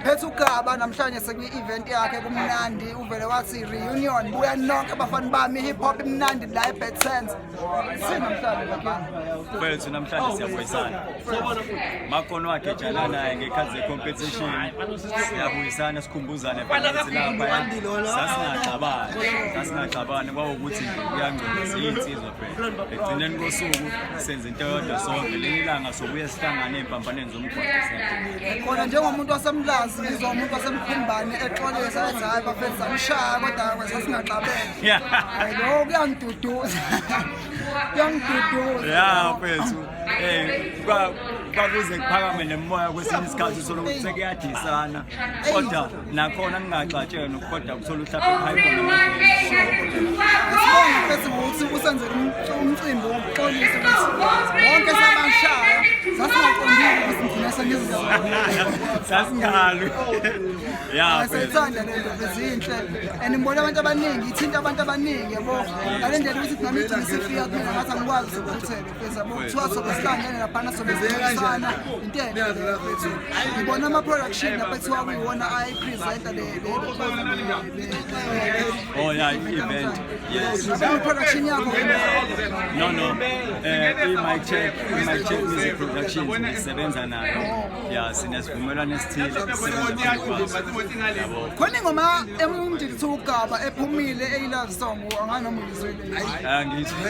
Phethe uGaba namhlanje sekuyi-event yakhe kumnandi uvele wathi reunion buya nonke abafana bami hip hop imnandi la eBad Sense. Sinamhlanje bakhe. Mfethu namhlanje siyabuyisana. Makhono wakhe ejana naye ngekhathi competition. Siyabuyisana sikhumbuzane phakathi lapha. Sasingaqabani kwawukuthi kuyangcwelisa insizwa phela. Egcineni kosuku senze into yodwa sonke lelilanga sobuye sihlangane empambaneni zomgwaqo. Khona njengomuntu wasemlazi ngizwa umuntu wasemkhumbane exolisa ethi hayi bafethu samshaya kodwa sasingaxabene. Hayi lo kuyangiduduza. Kuyangiduduza. Ya mfethu. Kwakuze kuphakame nemoya kwesinye isikhathi usolo ukuthi sekuyadisana. Kodwa nakhona ngingaxatsheni kodwa kuthola uhlaphe phayibona. Asibonge mfethu ukuthi usenzele umcimbi wokuxolisa ukuthi bonke sabashaya sasingaqondile ukuthi ngina sengizizwa. Sasingalwi. Ya Sithanda lento bezinhle and ngibona abantu abaningi ithinta abantu abaningi yabo ngalendlela ukuthi nami igcine sifika kumina ngathi angikwazi ukuthuthela phela yabo kuthiwa sobe sihlangene laphana sobe sibenzisana into enhle ngibona ama production lapha kuthiwa kuyiwona I presenter le Oh yeah, event. Yes. production yakho No. My check music production sisebenza nayo. Yeah, sinesivumelwano esithile sisebenza kwazo. khona ingoma emumndili kuthi uGaba ephumile eyilove song anganoma uyizwile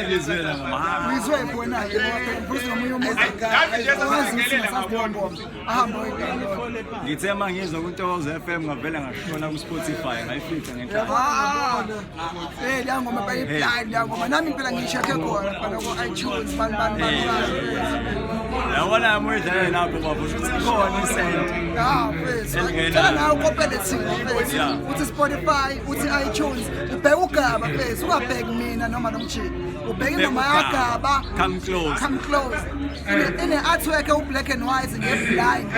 Ngizwela ngama. uyizwe khona ke ngoba nomunye umuntu ahamba Ngithe mangizwa kuNtokozo FM ngavela ngashona ku Spotify ngayifica ngenhlamba. Yangoma bayiblind yangoma nami phela ngishekhe khona phela ku iTunes bani. Yabona amuyidlala lapho baba ukuthi khona isent. Phela nawe ukopele thina phela uthi Spotify uthi iTunes ubheka uGaba phela ungabheki mina noma nomjini ubheka ingoma yaGaba Come Close ine artwork u black and white ngeblind